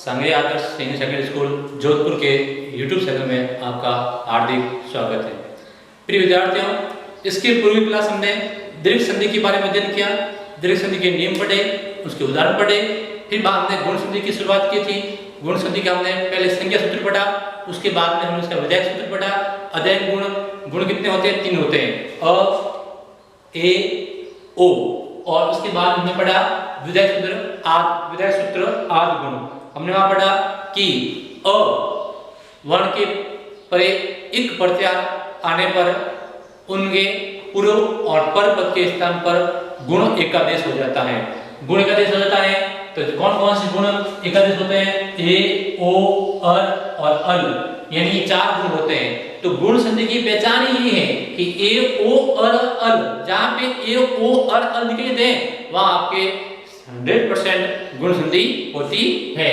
संघी आदर्श senior secondary school Jodhpur के YouTube channel में आपका हार्दिक स्वागत है। प्रिय विद्यार्थियों, इसके पूर्वी क्लास हमने दीर्घ संधि के बारे में अध्ययन किया। दीर्घ संधि के नियम पढ़े, उसके उदाहरण पढ़े, फिर बाद हमने गुण संधि की शुरुआत की थी। गुण संधि का हमने पहले संज्ञा सूत्र पढ़ा, उसके बाद में हमने उसका विधायक सूत्र पढ़ा। अध्ययन गुण कितने होते हैं? 3 होते हैं, अ, ए, ओ। और उसके बाद हमने पढ़ा विधायक सूत्र आदि गुण। हमने वहां पढ़ा कि अ वर्ण के परे इक प्रत्यार आने पर उनके पूर्व और पर पद के स्थान पर गुण एकादेश हो जाता है। गुण एकादेश हो जाता है तो कौन कौन से गुण एकादेश होते हैं? ए, ओ, अर और अल, यानी 4 गुण होते हैं। तो गुण संधि की पहचान ही है कि ए, ओ, अर, अल। जहां पे ए, ओ, अर, अल दिखाई दे वहां आपके 100% गुण संधि होती है।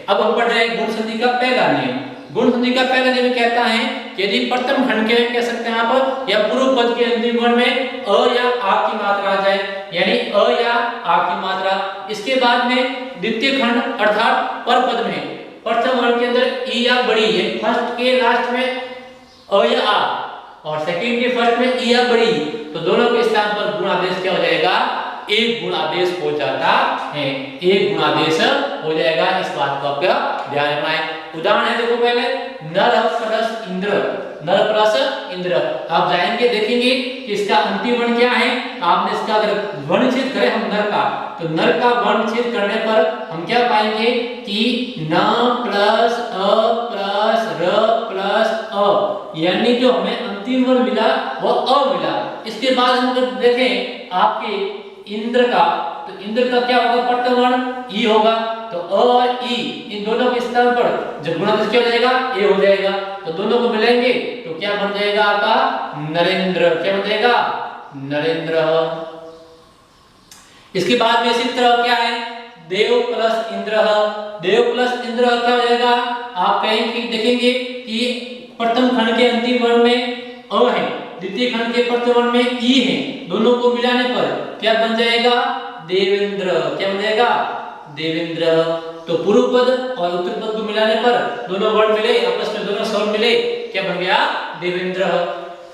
अब हम पढ़ रहे हैं गुण संधि का पहला नियम। गुण संधि का पहला नियम कहता है कि यदि प्रथम खंड के कह सकते हैं आप या पूर्व पद के अंतिम वर्ण में अ या आ की मात्रा आ जाए, यानी अ या आ की मात्रा। इसके बाद में द्वितीय खंड अर्थात पर पद में प्रथम वर्ण के अंदर ई या बड़ी, यानी फर्स्ट के लास्ट में अ या आ और सेकंड के फर्स्ट में ई या बड़ी, तो दोनों के स्थान पर गुण आदेश क्या हो जाएगा? एक गुण आदेश हो जाता है। एक गुण आदेश हो जाएगा। इस बात को आपका ध्यान रखना है। उदाहरण है, देखो पहले नर प्लस इंद्र। नर प्लस इंद्र, आप जाएंगे देखेंगे कि इसका अंतिम वर्ण क्या है। आपने इसका अगर वर्णच्छेद करें हम नर का, तो नर का वर्णच्छेद करने पर हम क्या पाएंगे कि न प्लस अ प्लस र प्लस अ, यानी जो हमें अंतिम वर्ण मिला वो अ मिला। इसके बाद हम अगर देखें आपके इंद्र का, तो इंद्र का क्या होगा? प्रथम वर्ण ई होगा, तो अ और ई इन दोनों के स्थान पर जब गुणादेश क्या हो जाएगा? ए हो जाएगा। तो दोनों को मिलाएंगे तो क्या बन जाएगा आपका? नरेंद्र। क्या बन जाएगा? नरेंद्र। इसके बाद में इसी तरह क्या है? देव प्लस इंद्र। देव प्लस इंद्र क्या हो जाएगा? आप कहेंगे देखेंगे कि प्रथम खंड के अंतिम वर्ण में अ है, द्वितीय खंड के प्रथम वर्ण में ई है, दोनों को मिलाने पर क्या बन जाएगा? देवेंद्र। क्या बन जाएगा? देवेंद्र। तो पूर्व पद और उत्तर पद को मिलाने पर दोनों वर्ण मिले, आपस में दोनों स्वर मिले, क्या बन गया? देवेंद्र।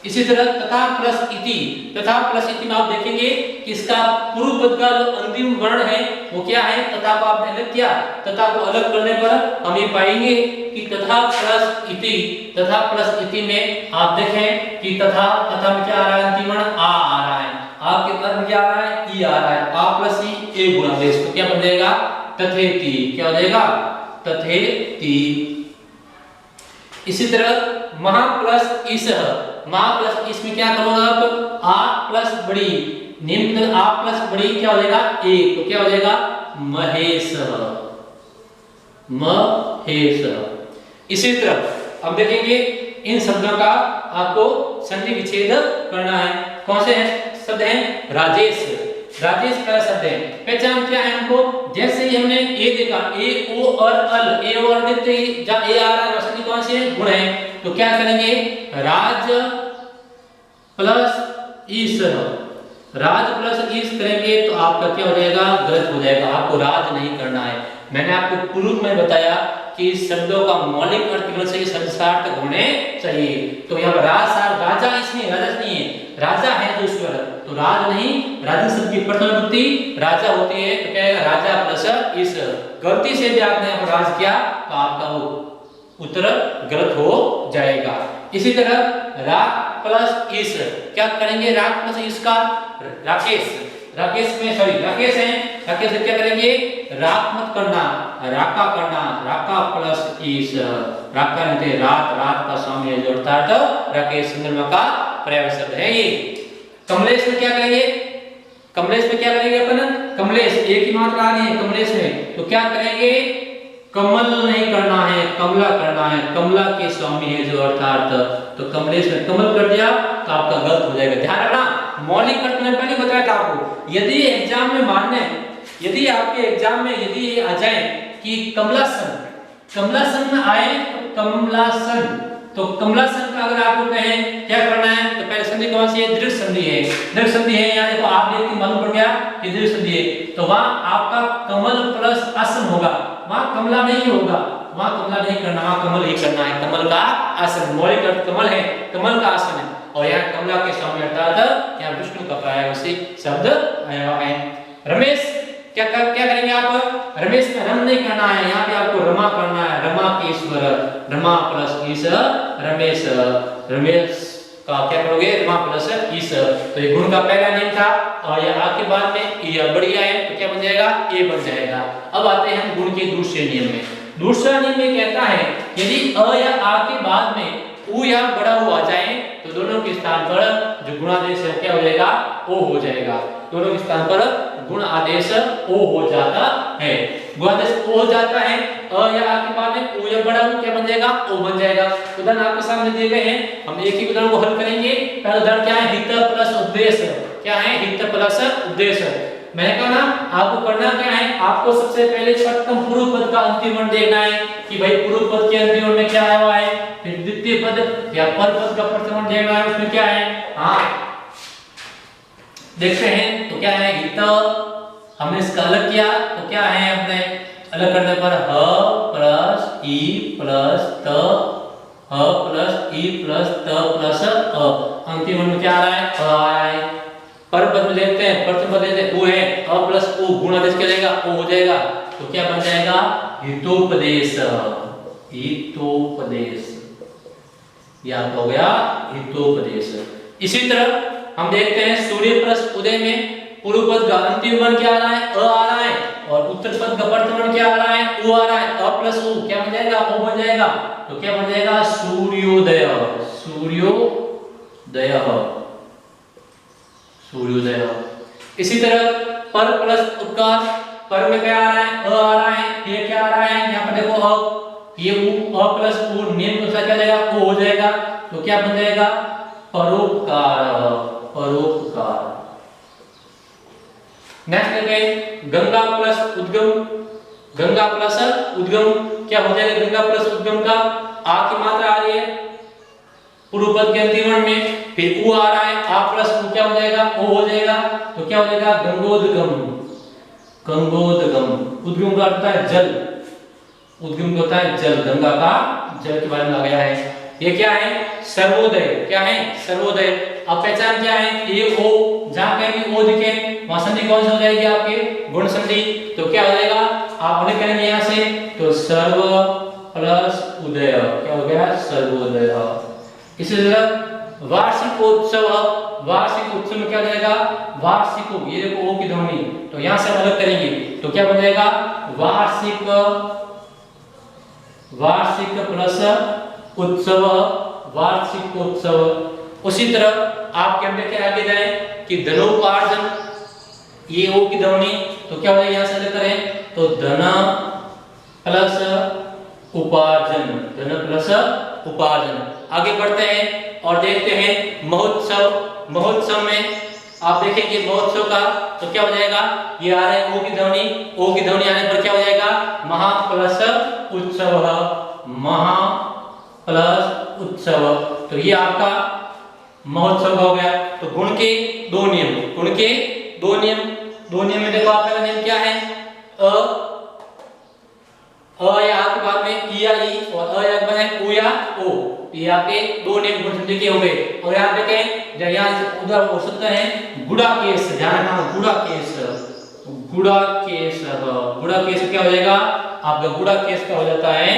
इसी तरह तथा प्लस इति। तथा प्लस इति में आप देखेंगे कि इसका पूर्व पद का जो अंतिम वर्ण है वो क्या है? तथा को आपने अलग किया। तथा को अलग करने पर हम ये पाएंगे कि तथा प्लस इति। तथा प्लस इति में आप देखें कि तथा में क्या आ रहा है? अंतिम वर्ण आ रहा है। आपके पद में क्या आ रहा है? ई आ रहा है। आ प्लस ई ए गुणादेश, तो क्या बन जाएगा? तथेति। क्या हो जाएगा? तथेति। इसी तरह महा प्लस इस। महा प्लस इस में क्या करोगे आप? आ प्लस बड़ी, निम्न आ प्लस बड़ी क्या हो जाएगा? एक, तो क्या हो जाएगा? महेश। महेश। इसी तरह अब देखेंगे इन शब्दों का आपको संधि विच्छेद करना है। कौन से शब्द हैं? राजेश। राजेश पहला शब्द है। पहचान क्या है हमको? जैसे ही हमने ए देखा, ए, ओ और अल, ए और देखते ही जब ए आ रहा है संधि कौन सी है? गुण है। तो क्या करेंगे? राज प्लस ईश। राज प्लस ईश करेंगे तो आपका क्या हो जाएगा? गलत हो जाएगा। आपको राज नहीं करना है। मैंने आपको पूर्व में बताया कि शब्दों का मौलिक अर्थ होना चाहिए, शब्दार्थ होने चाहिए। तो यहाँ राज राजा इसमें राजा नहीं है, राजा है जो ईश्वर, तो राज नहीं। राजा शब्द की प्रथम विभक्ति राजा होती है, तो क्या है? राजा प्लस ईश। गलती से भी आपने यहाँ राज किया तो आपका वो उत्तर गलत हो जाएगा। इसी तरह राग प्लस ईश, क्या करेंगे? राग प्लस ईश का राकेश। राकेश में सॉरी राकेश है, राकेश से क्या करेंगे? राग मत करना, राका करना। राका प्लस ईश। राका नहीं थे रात, रात का स्वामी जोड़ता है तो राकेश चंद्रमा का पर्याय शब्द है ये। कमलेश में क्या करेंगे? कमलेश में क्या करेंगे अपन? कमलेश एक ही मात्रा आ रही है कमलेश में, तो क्या करेंगे? कमल नहीं करना है, कमला करना है। कमला के स्वामी है जो अर्थात, तो कमलेश में कमल कर दिया तो आपका गलत हो जाएगा। ध्यान रखना, मौलिक अर्थ मैंने पहले बताया था आपको। यदि एग्जाम में मानने, यदि आपके एग्जाम में यदि ये आ जाए कि कमलासन, कमलासन में आए तो कमलासन, तो कमलासन का अगर आपको कहें क्या करना है तो पहले संधि कौन सी है? दीर्घ संधि है। दीर्घ संधि है, यहाँ देखो आप देखते मालूम पड़ गया कि दीर्घ संधि है, तो वहां आपका कमल प्लस आसन होगा। वहां कमला नहीं होगा, वहां कमला नहीं करना, वहां कमल ही करना है। कमल का आसन, मौलिक अर्थ कमल है, कमल का आसन है। और यहाँ कमला के सामने अर्थात यहाँ विष्णु का प्रायवाची शब्द आया है। रमेश क्या करेंगे आप? रमेश में रम नहीं करना है, यहाँ पे आपको रमा करना है। रमा के ईश्वर, रमा प्लस ईश रमेश, रमेश का क्या करोगे? रमा प्लस ईश। तो ये गुण का पहला नियम था और ये आ के बाद में ये बढ़िया है तो क्या बन जाएगा? ए बन जाएगा। अब आते हैं हम गुण के दूसरे नियम में। दूसरा नियम ये कहता है यदि अ या आ के बाद में उ या बड़ा उ आ जाए तो दोनों के स्थान पर जो गुणादेश है क्या हो जाएगा? ओ हो जाएगा। दोनों के स्थान पर गुण आदेश ओ हो जाता है। गुणादेश ओ हो जाता है, अ या आ के बाद में उ या बड़ा उ क्या बन जाएगा? ओ बन जाएगा। उदाहरण आपके सामने दिए गए हैं, हम एक ही उदाहरण को हल करेंगे। पहला उदाहरण क्या है? हित प्लस उद्देश्य। क्या है? हित प्लस उद्देश्य। मैंने कहा ना आपको करना क्या है? आपको सबसे पहले प्रथम पूर्व पद का अंतिम वर्ण देखना है कि भाई पूर्व पद के अंतिम वर्ण में क्या आया हुआ है, फिर द्वितीय पद या पर पद का प्रथम वर्ण देखना है उसमें क्या है। हाँ देखते हैं तो क्या है? हित, हमने इसका अलग किया तो क्या है? हमने अलग करने पर ह प्लस ई प्लस त, ह प्लस ई प्लस त प्लस अ, अंतिम वर्ण में क्या आ रहा है? अ आ रहा है। पर पद में देखते हैं, प्रथम पद लेते हैं उ है, अ प्लस उ गुण आदेश क्या जाएगा? ओ हो जाएगा। तो क्या बन जाएगा? हितोपदेश। हितोपदेश या तो हो गया हितोपदेश। इसी तरह हम देखते हैं सूर्य प्लस उदय में पूर्व पद का अंतिम वर्ण क्या आ रहा है? अ आ रहा है और उत्तर पद का प्रथम वर्ण क्या आ रहा है? उ आ रहा है। अ प्लस उ क्या बन जाएगा? ओ बन जाएगा। तो क्या बन जाएगा? सूर्योदय। सूर्योदय, सूर्योदय। इसी तरह पर प्लस उपकार, पर में क्या आ रहा है? अ आ रहा है, ये क्या आ रहा है? यहाँ पर देखो अ, ये उ, अ प्लस उ नियम अनुसार क्या जाएगा? ओ हो जाएगा। तो क्या बन जाएगा? परोपकार। परोपकार। नेक्स्ट देखें गंगा प्लस उद्गम। गंगा प्लस उद्गम क्या हो जाएगा? गंगा प्लस उद्गम का आ की मात्रा आ रही है पूर्व पद के अंतिम वर्ण में, फिर उ आ रहा है, आ प्लस उ क्या हो जाएगा? ओ हो जाएगा। तो क्या हो जाएगा? गंगोदगम। गंगोदगम। उद्गम का अर्थ है जल, उद्गम का होता है जल, गंगा का जल के बारे में आ गया है। ये क्या है? सर्वोदय। क्या है? सर्वोदय। अब पहचान क्या है? ये ओ, जहां कहीं भी ओ दिखे वहां संधि कौन सी हो जाएगी? आपकी गुण संधि। तो क्या हो जाएगा? आप उन्हें करेंगे यहां से तो सर्व प्लस उदय क्या हो गया? सर्वोदय। इसी तरह वार्षिकोत्सव। वार्षिक उत्सव में क्या हो जाएगा? वार्षिको, ये देखो ओ की ध्वनि, तो यहां से अलग करेंगे तो क्या बन जाएगा? वार्षिक। वार्षिक प्लस उत्सव, वार्षिकोत्सव। उसी तरह आपके अंदर क्या आगे जाए कि धनोपार्जन, ये ओ की ध्वनि, तो क्या हो जाएगा? यहां से अलग करें तो धन प्लस उपार्जन, धन प्लस उपार्जन। आगे बढ़ते हैं और देखते हैं महोत्सव। महोत्सव में आप देखेंगे महोत्सव का तो क्या हो जाएगा? ये आ रहा है ओ की ध्वनि, ओ की ध्वनि आने पर क्या हो जाएगा? महा प्लस उत्सव, महा प्लस उत्सव। तो ये आपका महोत्सव हो गया। तो गुण के दो नियम, गुण के दो नियम, दो नियम में देखो आप पहला नियम क्या है? अ या आ के बाद में ई या ई और अ या के बाद में उ या ओ, ये आपके दो नियम गुण संधि के हो गए। और यहाँ पे कहें जब यहाँ से उधर हो सकते हैं गुड़ा केस, ध्यान रखना गुड़ा केस, गुड़ा केस। गुड़ा केस क्या हो जाएगा? आपका गुड़ा केस क्या हो जाता है?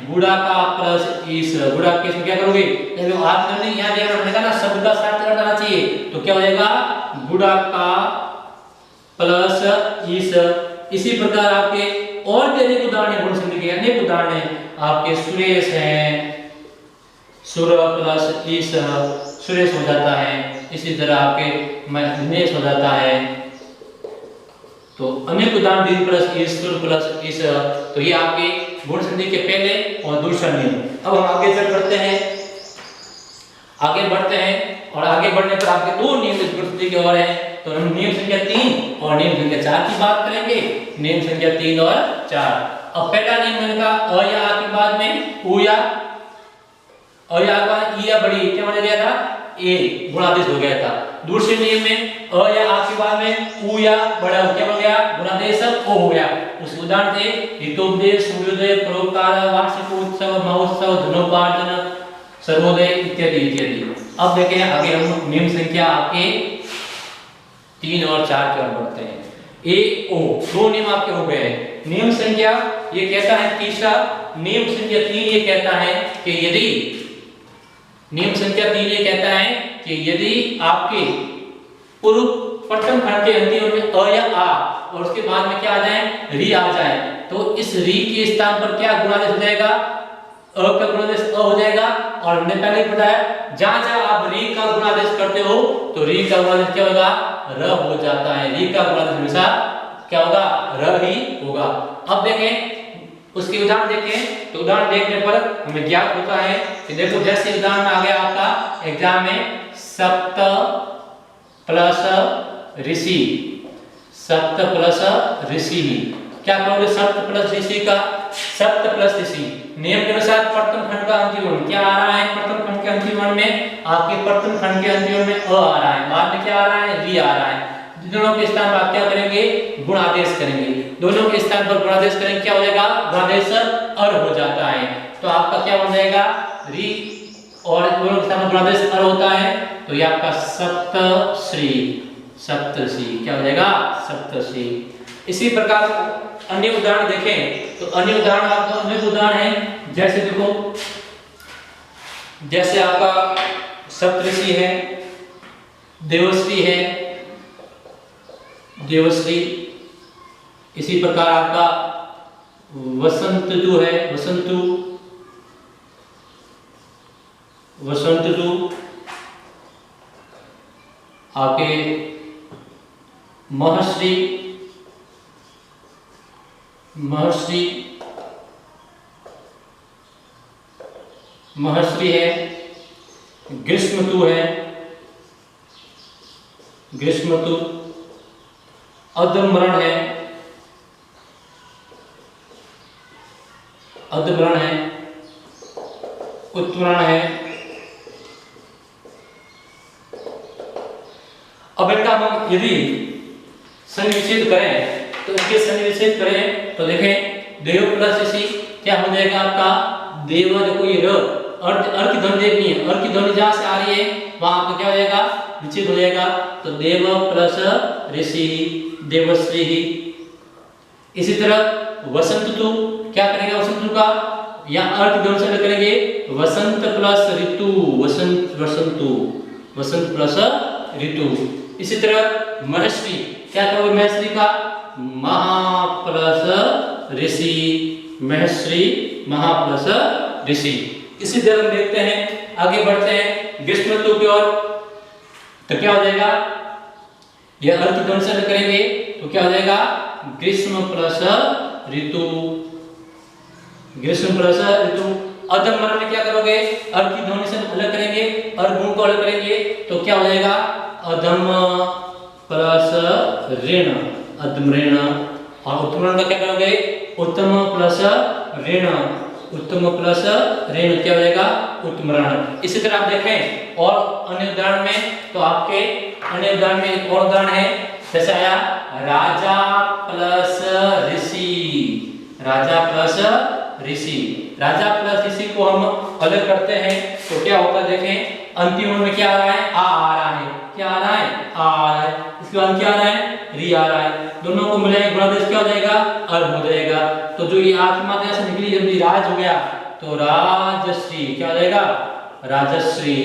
गुड़ा का प्लस इस, गुड़ा केस में क्या करोगे? जब आप नहीं यहाँ देखना पड़ेगा ना, शब्द का साथ करना चाहिए तो क्या हो जाएगा? गुड़ा का प्लस इस। इसी प्रकार आपके और भी अनेक उदाहरण गुण संधि के, अनेक उदाहरण आपके सुरेश हैं, सुर प्लस इस, सुरेश हो जाता है। इसी तरह आपके दिनेश हो जाता है। तो अनेक उदाहरण दिन प्लस इस, सुर प्लस इस, तो ये आपके गुण संधि के पहले और दूसरा नियम। अब हम आगे चल बढ़ते हैं, आगे बढ़ते हैं और आगे बढ़ने पर आपके दो नियम इस गुण संधि के और हैं। तो हम नियम संख्या 3 और नियम संख्या 4 की बात करेंगे। नियम संख्या 3 और 4। अब पहला नियम मैंने कहा अ या आ के बाद में उ या, अ या बाद ई या बड़ी क्या बन गया था? ए गुणादेश हो गया था। दूसरे नियम में अ या आ के बाद में उ या बड़ा क्या हो गया, गुणादेश ओ हो गया। उस उदाहरण थे हितोपदेश, सूर्योदय, परोपकार, वार्षिकोत्सव, महोत्सव, धनोपार्जन, सर्वोदय इत्यादि इत्यादि। अब देखें आगे हम नियम संख्या आपके 3 और 4 की ओर बढ़ते हैं। ए ओ दो नियम आपके हो गए। नियम संख्या ये कहता है तीसरा, नियम संख्या 3 ये कहता है कि यदि नियम संख्या 3 ये कहता है कि यदि आपके पूर्व प्रथम खंड के अंतिम में अ या आ और उसके बाद में क्या आ जाए, री आ जाए, तो इस री के स्थान पर क्या गुणादेश हो जाएगा, अ का गुणादेश अ हो जाएगा। और हमने पहले ही बताया जहां जहां आप री का गुणादेश करते हो तो री का गुणादेश क्या होगा, र हो जाता है। री का गुणादेश हमेशा क्या होगा, र ही होगा। अब देखें उसके उदाहरण देखें, तो उदाहरण देखने पर हमें ज्ञात होता है कि देखो जैसे उदाहरण आ गया आपका एग्जाम में सप्त प्लस ऋषि, सप्त प्लस ऋषि। क्या करोगे सप्त प्लस ऋषि का, सप्त प्लस ऋषि नियम के अनुसार प्रथम खंड का अंतिम वर्ण क्या आ रहा है, प्रथम खंड के अंतिम वर्ण में आपके प्रथम खंड के अंतिम वर्ण में अ आ रहा है, बाद में क्या आ रहा है, री आ रहा है। दोनों के स्थान पर आप क्या करेंगे, गुणादेश करेंगे। दोनों के स्थान पर गुणादेश करेंगे, क्या हो जाएगा, गुणादेश अर हो जाता है। तो आपका क्या बन जाएगा, री और दोनों के स्थान पर गुणादेश अर होता है, तो ये आपका सप्तश्री, सप्तश्री क्या हो जाएगा, सप्तश्री। इसी प्रकार अन्य उदाहरण देखें तो अन्य उदाहरण आपका अनेक उदाहरण है। जैसे देखो जैसे आपका सप्तऋषि है, देवश्री है, देवश्री। इसी प्रकार आपका वसंतु है, वसंतु, वसंतु आपके महर्षि, महर्षि, महर्षि है, ग्रीष्मतु है, ग्रीष्मतु, अधमरण है, अधमरण है, उत्तरण है। अब इनका हम यदि सन्निवेशित करें तो इसके सन्निवेशित करें तो देखें देव प्लस ऋषि क्या हो जाएगा आपका, देव देखो ये र अर्थ की ध्वनि देखनी है, अर्थ की ध्वनि जहां से आ रही है वहां आपका क्या हो जाएगा, विच्छेद हो जाएगा। तो देव प्लस ऋषि, देवश्री। इसी तरह वसंतु क्या करेंगे, वसंतु का यहाँ अर्थ ध्वनि से करेंगे वसंत प्लस ऋतु, वसंत, वसंतु, वसंत प्लस ऋतु। इसी तरह महर्षि क्या करोगे, महर्षि का महा प्लस ऋषि, महर्षि, महा प्लस ऋषि। इसी तरह हम देखते हैं, आगे बढ़ते हैं ग्रीष्म ऋतु की ओर। तो क्या हो जाएगा, यह अर्थ ध्वनि से करेंगे तो क्या हो जाएगा, ग्रीष्म प्लस ऋतु, ग्रीष्म प्लस ऋतु। अधमरण में क्या करोगे, अर्थ की ध्वनि से अलग करेंगे और गुण को अलग करेंगे तो क्या हो जाएगा, अधम प्लस ऋण, अधमऋण। और उत्तरण का क्या करोगे, उत्तम प्लस ऋण, उत्तम प्लस ऋण क्या हो जाएगा, उत्तमरण। इसी तरह आप देखें और अन्य उदाहरण में तो आपके अन्य उदाहरण में एक और उदाहरण है, जैसे आया राजा प्लस ऋषि, राजा प्लस ऋषि। राजा प्लस ऋषि को हम अलग करते हैं तो क्या होता है, देखें अंतिम में क्या आ रहा है, आ रहा है, क्या आ रहा है, आ रहा है। इसके बाद क्या आ रहा है, री आ रहा है। दोनों को मिलाएंगे गुणादेश क्या हो जाएगा, अर हो जाएगा। तो जो ये आखिरी मात्रा से निकली जब राज हो गया तो राजश्री क्या हो जाएगा, राजश्री।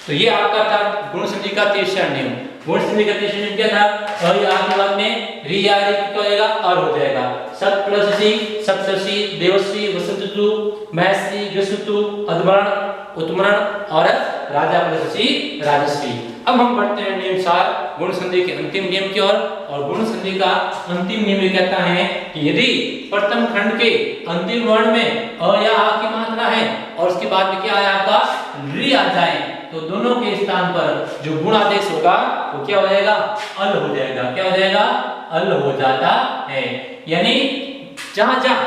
तो ये आपका था गुण संधि का तीसरा नियम। गुण संधि का तीसरा नियम क्या था, और ये आखिरी बाद में री आ री क्या हो जाएगा, अर हो जाएगा। सप्त प्लस ऋषि, सप्तऋषि, देवश्री, वसंतु, महर्षि, ग्रीष्मऋतु, अधमरण, उत्तमरण और राजा प्लस ऋषि, राजश्री। अब हम बढ़ते हैं नियम 4 गुण संधि के अंतिम नियम की ओर। और गुण संधि का अंतिम नियम ये कहता है कि यदि प्रथम खंड के अंतिम वर्ण में अ या आ की मात्रा है और उसके बाद में क्या आया आपका, री आ जाए तो दोनों के स्थान पर जो गुण आदेश होगा वो क्या हो जाएगा, अल हो जाएगा। क्या हो जाएगा, अल हो जाता है। यानी जहां जहां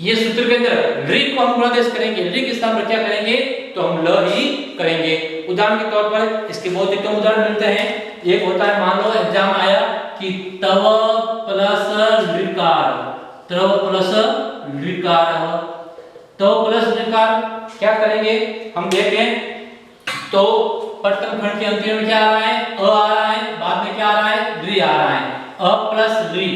ये सूत्र के अंदर रि को हम गुणादेश करेंगे, रि के स्थान पर क्या करेंगे तो हम ल ही करेंगे। उदाहरण के तौर पर इसके बहुत ही कम उदाहरण मिलते हैं। एक होता है, मान लो एग्जाम आया कि तव प्लस ऋकार, तव प्लस ऋकार, तव प्लस ऋकार क्या करेंगे हम देखें तो प्रथम खंड के अंतिम में क्या आ रहा है, अ आ रहा है, बाद में क्या आ रहा है, रि आ रहा है। अ प्लस रि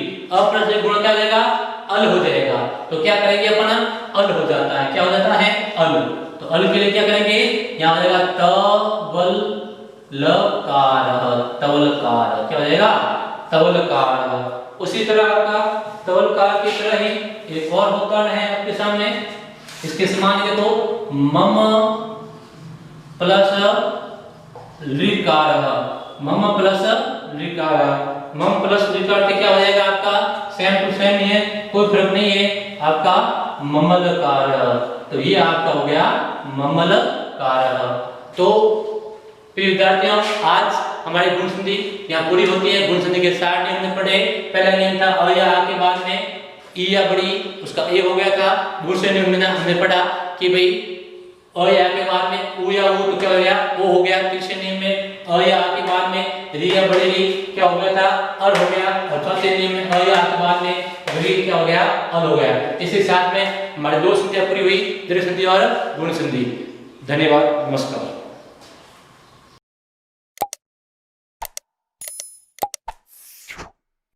गुण क्या हो जाएगा, अल हो जाएगा। तो क्या करेंगे अपन, अल हो जाता है, क्या हो जाता है, अल। तो अल के लिए क्या करेंगे, यहाँ हो जाएगा तवल लकार, तवलकार, क्या हो जाएगा, तवलकार। उसी तरह आपका तवलकार की तरह ही एक और होता है आपके सामने, इसके समान देखो, मम प्लस ऋकार, मम प्लस ऋकार, मम प्लस ऋकार के क्या हो जाएगा आपका, सेम टू सेम ही है, कोई फर्क नहीं है, आपका ममलकार। तो ये आपका हो गया ममलकार। तो विद्यार्थियों, आज हमारी गुण संधि यहाँ पूरी होती है। गुण संधि के 4 नियम हमने पढ़े। पहला नियम था अ या आ के बाद में ई या बड़ी, उसका ए हो गया था। दूसरे नियम में हमने पढ़ा कि भाई अ या के बाद में उ या उ तो क्या हो गया, ओ हो गया। तीसरे नियम में अ या आ के बाद में रि या बड़ी रि क्या हो गया था, अर हो गया। और चौथे नियम में अ या आ के बाद में रि क्या हो गया, अल हो गया। इसी साथ में हमारी 2 संधियां पूरी हुई, दीर्घ संधि और गुण संधि। धन्यवाद, नमस्कार।